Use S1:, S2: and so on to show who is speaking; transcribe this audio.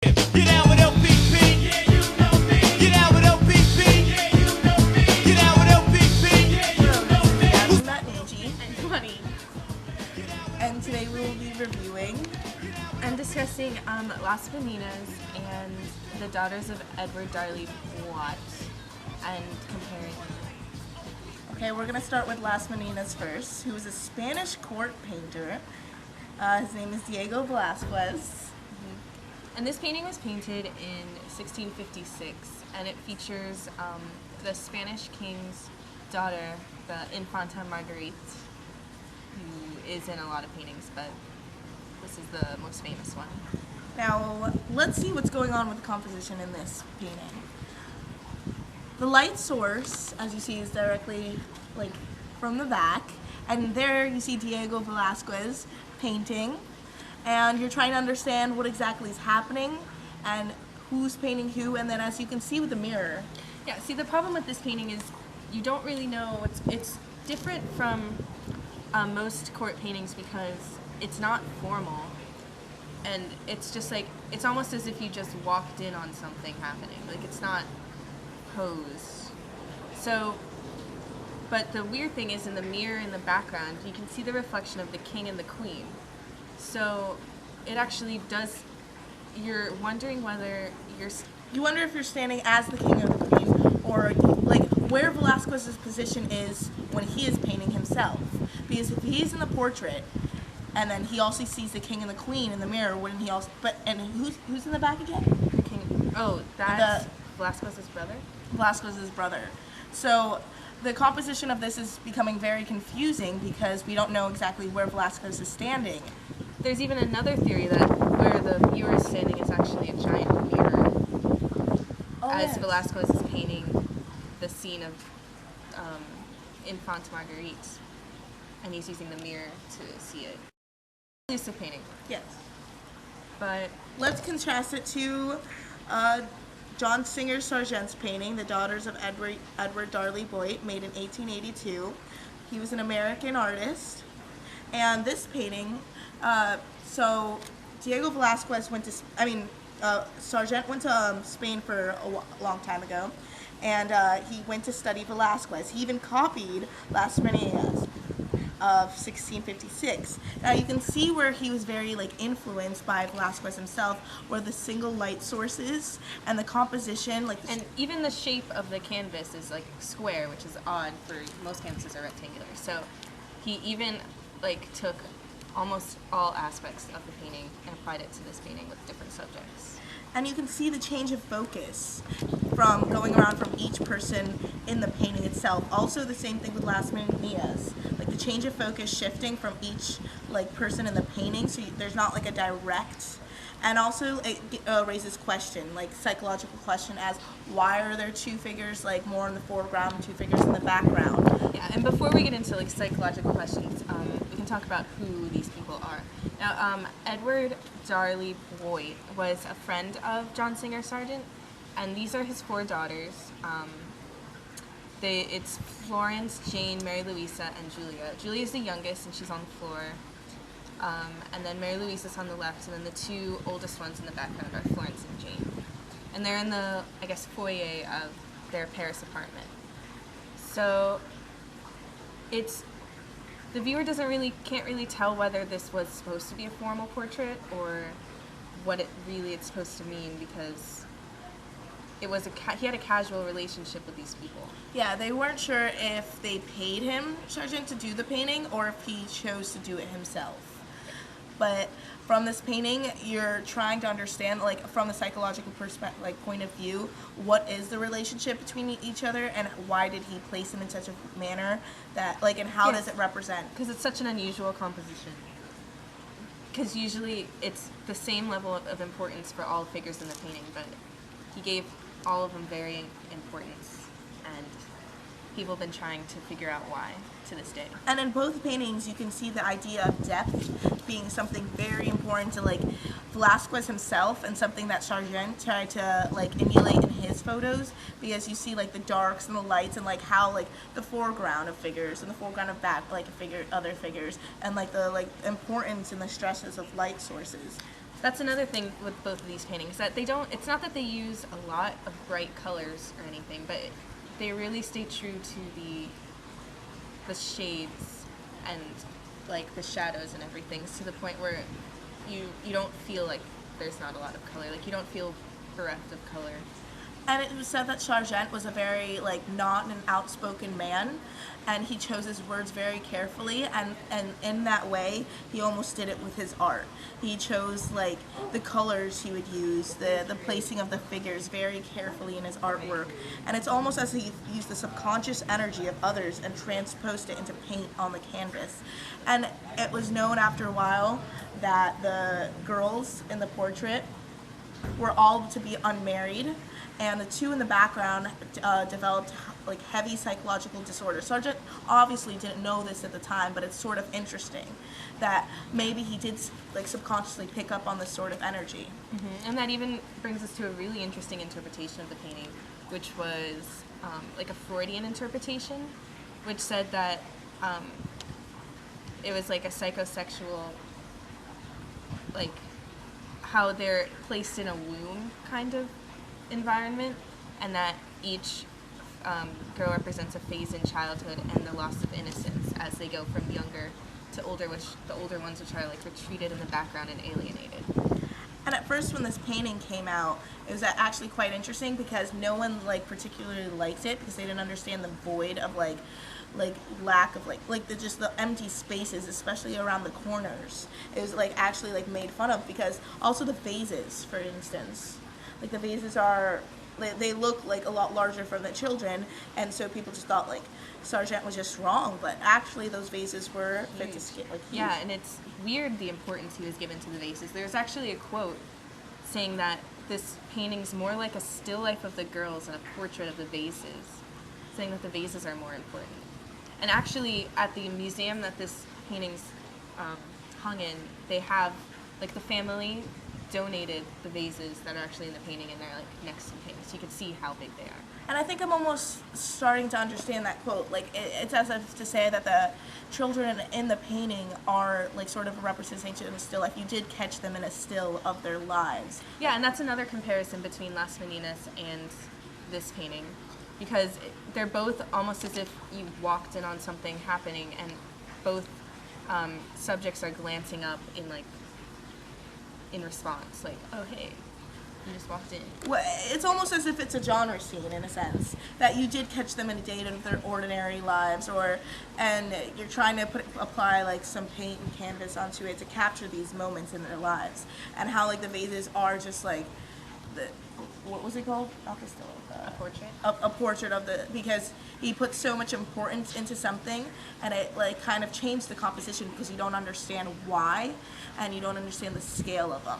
S1: Get out with LPP. Yeah, you know me. Get out with LPP. Yeah, you know me. Get out with LPP. Yeah, you know me.
S2: Angie
S3: and Money,
S2: and today we will be reviewing
S3: and discussing Las Meninas and the daughters of Edward Darley Droit and comparing them.
S2: Okay, we're going to start with Las Meninas first, who is a Spanish court painter. His name is Diego Velázquez.
S3: And this painting was painted in 1656, and it features the Spanish king's daughter, the Infanta Marguerite, who is in a lot of paintings, but this is the most famous one.
S2: Now, let's see what's going on with the composition in this painting. The light source, as you see, is directly from the back, and there you see Diego Velázquez painting, and you're trying to understand what exactly is happening and who's painting who, and then as you can see with the mirror.
S3: Yeah, see, the problem with this painting is you don't really know. It's different from most court paintings because it's not formal, and it's just it's almost as if you just walked in on something happening. It's not posed. So, but the weird thing is in the mirror in the background, you can see the reflection of the king and the queen. So it actually does, you're wondering whether
S2: You wonder if you're standing as the king or the queen, or where Velázquez's position is when he is painting himself. Because if he's in the portrait, and then he also sees the king and the queen in the mirror, wouldn't he also? And who's in the back again?
S3: the king. Oh, that's Velázquez's brother.
S2: Velázquez's brother. So the composition of this is becoming very confusing because we don't know exactly where Velázquez is standing.
S3: There's even another theory that where the viewer is standing is actually a giant mirror, as Velázquez is painting the scene of Infanta Marguerite, and he's using the mirror to see it. Elusive painting.
S2: Yes.
S3: But
S2: Let's contrast it to John Singer Sargent's painting, The Daughters of Edward Darley Droit, made in 1882. He was an American artist. And this painting, so Diego Velázquez Sargent went to Spain for a long time ago, and he went to study Velázquez. He even copied Las Meninas of 1656. Now you can see where he was very influenced by Velázquez himself, where the single light sources and the composition,
S3: and even the shape of the canvas is square, which is odd for most canvases are rectangular. So he even took almost all aspects of the painting and applied it to this painting with different subjects.
S2: And you can see the change of focus from going around from each person in the painting itself. Also the same thing with Las Meninas. The change of focus shifting from each person in the painting, so there's not a direct. And also it raises question, psychological question, as why are there two figures more in the foreground and two figures in the background?
S3: Yeah, and before we get into psychological questions, we can talk about who these people are. Now, Edward Darley Droit was a friend of John Singer Sargent, and these are his four daughters. It's Florence, Jane, Mary Louisa, and Julia. Julia is the youngest, and she's on the floor. And then Mary Louisa's on the left, and then the two oldest ones in the background are Florence and Jane. And they're in the, foyer of their Paris apartment. So the viewer can't really tell whether this was supposed to be a formal portrait or what it's supposed to mean, because he had a casual relationship with these people.
S2: Yeah, they weren't sure if they paid him, Sargent, to do the painting, or if he chose to do it himself. But from this painting, you're trying to understand, from the psychological point of view, what is the relationship between each other, and why did he place them in such a manner that, and how does it represent?
S3: Because it's such an unusual composition. Because usually it's the same level of importance for all figures in the painting, but he gave all of them varying importance, and people have been trying to figure out why to this day.
S2: And in both paintings, you can see the idea of depth being something very important to Velázquez himself, and something that Sargent tried to emulate in his photos, because you see the darks and the lights, and how the foreground of figures and the foreground of other figures, and the importance and the stresses of light sources.
S3: That's another thing with both of these paintings, that they don't, it's not that they use a lot of bright colors or anything, but they really stay true to the shades and like the shadows and everything, to the point where you don't feel like there's not a lot of color, like you don't feel bereft of color.
S2: And it was said that Sargent was a very, like, not an outspoken man, and he chose his words very carefully, and in that way, he almost did it with his art. He chose, like, the colors he would use, the placing of the figures very carefully in his artwork, and it's almost as if he used the subconscious energy of others and transposed it into paint on the canvas. And it was known after a while that the girls in the portrait were all to be unmarried, and the two in the background developed like heavy psychological disorders. Sargent obviously didn't know this at the time, but it's sort of interesting that maybe he did like subconsciously pick up on this sort of energy.
S3: And that even brings us to a really interesting interpretation of the painting, which was like a Freudian interpretation, which said that it was like a psychosexual, like how they're placed in a womb kind of environment, and that each girl represents a phase in childhood and the loss of innocence as they go from younger to older, which the older ones which are like retreated in the background and alienated.
S2: And at first when this painting came out, it was actually quite interesting because no one like particularly liked it because they didn't understand the void of like lack of just the empty spaces, especially around the corners. It was like actually like made fun of, because also the vases, for instance, like the vases are, they look like a lot larger for the children, and so people just thought like Sargent was just wrong, but actually those vases were fit to scale, like huge.
S3: Yeah, and it's weird the importance he was given to the vases. There's actually a quote saying that this painting's more like a still life of the girls and a portrait of the vases, saying that the vases are more important. And actually, at the museum that this painting's hung in, they have, like, the family donated the vases that are actually in the painting, and they're, like, next to the painting, so you can see how big they are.
S2: And I think I'm almost starting to understand that quote. Like, it's as if to say that the children in the painting are, like, sort of a representation of a still life. You did catch them in a still of their lives.
S3: Yeah, and that's another comparison between Las Meninas and this painting, because they're both almost as if you walked in on something happening, and both subjects are glancing up in response, like, oh hey, you just walked in.
S2: Well, it's almost as if it's a genre scene in a sense, that you did catch them in a day of their ordinary lives, and you're trying to apply like some paint and canvas onto it to capture these moments in their lives, and how like the vases are just like what was it called? Not the still.
S3: A portrait?
S2: A portrait of because he put so much importance into something, and it like kind of changed the composition because you don't understand why, and you don't understand the scale of them.